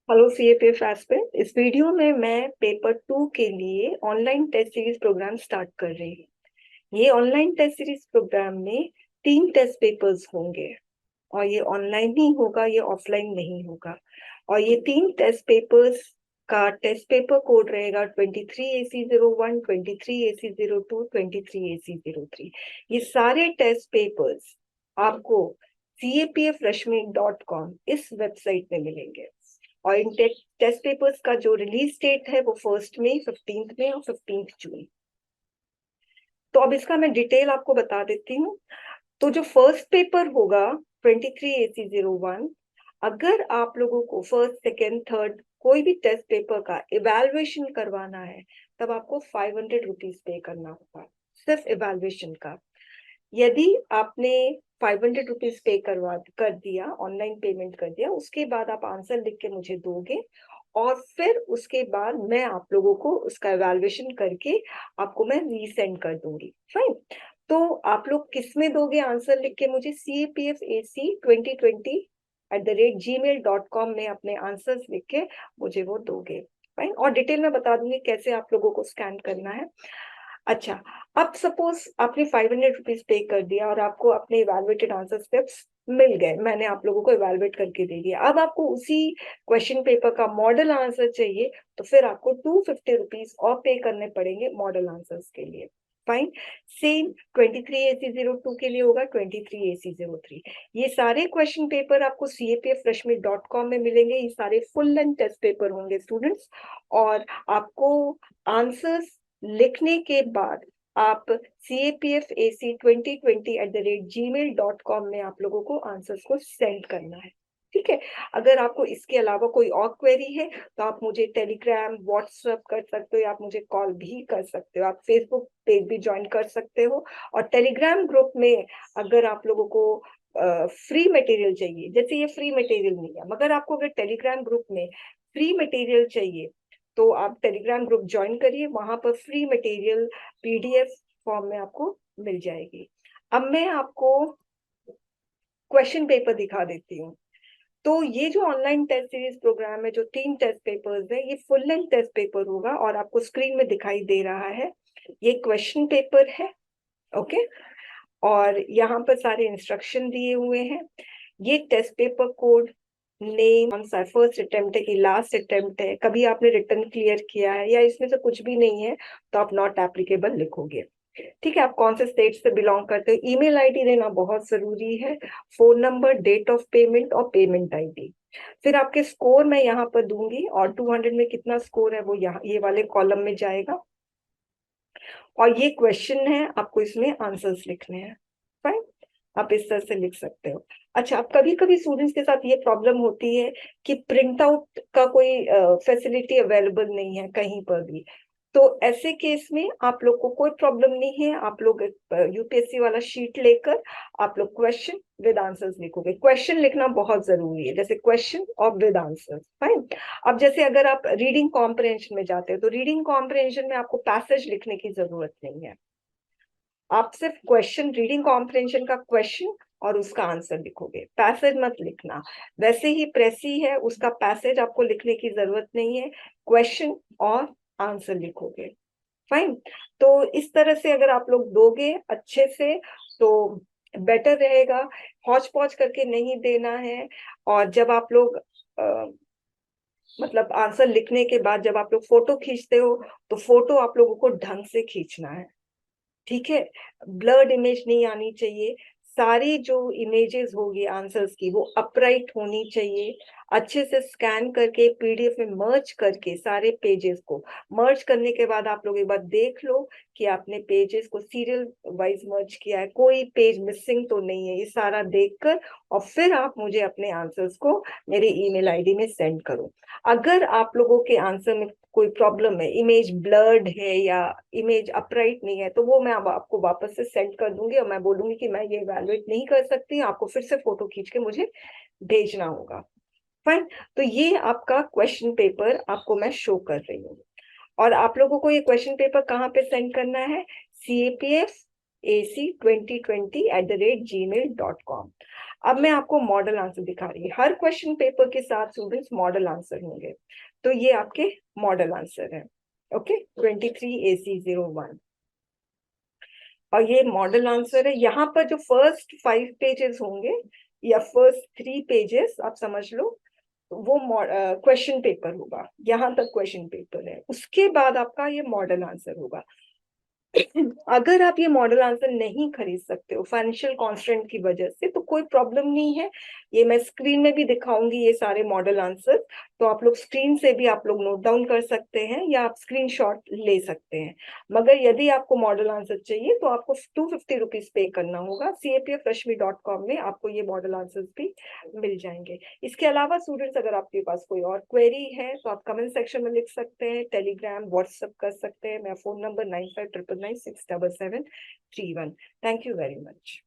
Hello CAPF aspirant. इस video में मैं पेपर 2 के लिए online test series programme start कर रही हूँ। ये ऑनलाइन टेस्ट सीरीज प्रोग्राम में 3 टेस्ट पेपर्स होंगे और ये ऑनलाइन ही होगा, ये ऑफलाइन नहीं होगा। और ये 3 टेस्ट पेपर्स का टेस्ट पेपर कोड रहेगा 23AC01, 23AC02, 23AC03। ये सारे टेस्ट पेपर्स आपको capfreshme.com इस वेबसाइट में मिलेंगे। और इन टेस्ट पेपर्स का जो रिलीज डेट है वो 1 मई, 15 मई और 15 जून। तो अब इसका मैं डिटेल आपको बता देती हूँ। तो जो फर्स्ट पेपर होगा 23AC01, अगर आप लोगों को फर्स्ट सेकेंड थर्ड कोई भी टेस्ट पेपर का इवैल्यूएशन करवाना है तब आपको 500 रुपीज पे करना होगा, सिर्फ इवैल्यूएशन का। यदि आपने 500 रुपीज पे कर दिया, ऑनलाइन पेमेंट कर दिया, उसके बाद आप आंसर लिख के मुझे दोगे और फिर उसके बाद मैं आप लोगों को उसका इवैल्यूएशन करके आपको मैं रीसेंड कर दूंगी। फाइन। तो आप लोग किस में दोगे आंसर लिख के मुझे? capfac2020@gmail.com में अपने आंसर्स लिख के मुझे वो दोगे। फाइन। और डिटेल में बता दूंगी कैसे आप लोगों को स्कैन करना है। अच्छा, अब सपोज आपने 500 रुपीज पे कर दिया और आपको अपने इवेलुएटेड आंसर स्टेप्स मिल गए, मैंने आप लोगों को इवेलुएट करके दे दिया। अब आपको उसी क्वेश्चन पेपर का मॉडल आंसर चाहिए तो फिर आपको 250 रुपीज और पे करने पड़ेंगे मॉडल आंसर्स के लिए। फाइन। सेम 23AC02 के लिए होगा 23AC03। ये सारे क्वेश्चन पेपर आपको capfreshme.com में मिलेंगे। ये सारे फुल लेंथ टेस्ट पेपर होंगे स्टूडेंट्स। और आपको आंसर्स लिखने के बाद आप capfac2020@gmail.com में आप लोगों को आंसर्स को सेंड करना है। ठीक है। अगर आपको इसके अलावा कोई और क्वेरी है तो आप मुझे टेलीग्राम, व्हाट्सएप कर सकते हो, आप मुझे कॉल भी कर सकते हो, आप फेसबुक पेज भी ज्वाइन कर सकते हो। और टेलीग्राम ग्रुप में अगर आप लोगों को फ्री मटेरियल चाहिए, जैसे ये फ्री मटेरियल नहीं है, मगर आपको अगर टेलीग्राम ग्रुप में फ्री मटेरियल चाहिए तो आप टेलीग्राम ग्रुप ज्वाइन करिए, वहां पर फ्री मटेरियल पीडीएफ फॉर्म में आपको मिल जाएगी। अब मैं आपको क्वेश्चन पेपर दिखा देती हूँ। तो ये जो ऑनलाइन टेस्ट सीरीज प्रोग्राम है, जो 3 टेस्ट पेपर्स है, ये फुल लेंथ टेस्ट पेपर होगा और आपको स्क्रीन में दिखाई दे रहा है ये क्वेश्चन पेपर है। ओके। और यहाँ पर सारे इंस्ट्रक्शन दिए हुए हैं। ये टेस्ट पेपर कोड, नेम, कौन सा फर्स्ट अटेम्प्ट है कि लास्ट अटेम्प्ट है, कभी आपने रिटर्न क्लियर किया है या इसमें से कुछ भी नहीं है तो आप नॉट एप्लीकेबल लिखोगे। ठीक है। आप कौन से स्टेट से बिलोंग करते हो, ईमेल आईडी देना बहुत जरूरी है, phone number, date of payment और पेमेंट आईडी। फिर आपके स्कोर मैं यहाँ पर दूंगी और 200 में कितना स्कोर है वो यहाँ ये वाले कॉलम में जाएगा। और ये क्वेश्चन है, आपको इसमें आंसर्स लिखने हैं। फाइन। आप इस तरह से लिख सकते हो। अच्छा, अब कभी कभी स्टूडेंट्स के साथ ये प्रॉब्लम होती है कि प्रिंट आउट का कोई फैसिलिटी अवेलेबल नहीं है कहीं पर भी। तो ऐसे केस में आप लोग को कोई प्रॉब्लम नहीं है, आप लोग यूपीएससी वाला शीट लेकर आप लोग क्वेश्चन विद आंसर्स लिखोगे। क्वेश्चन लिखना बहुत जरूरी है, जैसे क्वेश्चन और विद आंसर्स। फाइन। अब जैसे अगर आप रीडिंग कॉम्प्रहेंशन में जाते हो तो रीडिंग कॉम्प्रहेंशन में आपको पैसेज लिखने की जरूरत नहीं है, आप सिर्फ क्वेश्चन, रीडिंग कॉम्प्रहेंशन का क्वेश्चन और उसका आंसर लिखोगे, पैसेज मत लिखना। वैसे ही प्रेसी है, उसका पैसेज आपको लिखने की जरूरत नहीं है, क्वेश्चन और आंसर लिखोगे। फाइन। तो इस तरह से अगर आप लोग दोगे अच्छे से तो बेटर रहेगा। हौच पौच करके नहीं देना है। और जब आप लोग मतलब आंसर लिखने के बाद जब आप लोग फोटो खींचते हो तो फोटो आप लोगों को ढंग से खींचना है। ठीक है। ब्लर्ड इमेज नहीं आनी चाहिए। सारी जो इमेजेस होगी आंसर्स की वो अपराइट होनी चाहिए। अच्छे से स्कैन करके पीडीएफ में मर्ज करके सारे पेजेस को मर्ज करने के बाद आप लोग एक बार देख लो कि आपने पेजेस को सीरियल वाइज मर्ज किया है, कोई पेज मिसिंग तो नहीं है, ये सारा देखकर और फिर आप मुझे अपने आंसर्स को मेरे ईमेल आईडी में सेंड करो। अगर आप लोगों के आंसर में कोई प्रॉब्लम है, इमेज ब्लर्ड है या इमेज अपराइट नहीं है, तो वो मैं अब आपको वापस से सेंड कर दूंगी और मैं बोलूंगी कि मैं ये इवैल्यूएट नहीं कर सकती, आपको फिर से फोटो खींच के मुझे भेजना होगा। फाइन। तो ये आपका क्वेश्चन पेपर आपको मैं शो कर रही हूँ। और आप लोगों को ये क्वेश्चन पेपर कहाँ पे सेंड करना है? capfac2020@gmail.com। अब मैं आपको मॉडल आंसर दिखा रही हूँ, हर क्वेश्चन पेपर के साथ स्टूडेंट्स मॉडल आंसर होंगे। तो ये आपके मॉडल आंसर है। Okay, 23AC01। और ये मॉडल आंसर है। यहाँ पर जो फर्स्ट 5 पेजेस होंगे या फर्स्ट 3 पेजेस आप समझ लो, वो क्वेश्चन पेपर होगा। यहाँ तक क्वेश्चन पेपर है, उसके बाद आपका ये मॉडल आंसर होगा। अगर आप ये मॉडल आंसर नहीं खरीद सकते हो फाइनेंशियल कॉन्स्ट्रेंट की वजह से, तो कोई प्रॉब्लम नहीं है। ये मैं स्क्रीन में भी दिखाऊंगी ये सारे मॉडल आंसर, तो आप लोग स्क्रीन से भी आप लोग नोट डाउन कर सकते हैं या आप स्क्रीनशॉट ले सकते हैं। मगर यदि आपको मॉडल आंसर चाहिए तो आपको 250 रुपीज पे करना होगा। CAPFreshme.com में आपको ये मॉडल आंसर्स भी मिल जाएंगे। इसके अलावा स्टूडेंट्स, अगर आपके पास कोई और क्वेरी है तो आप कमेंट सेक्शन में लिख सकते हैं, टेलीग्राम व्हाट्सएप कर सकते हैं। मेरा phone number 9599677731। Thank you very much.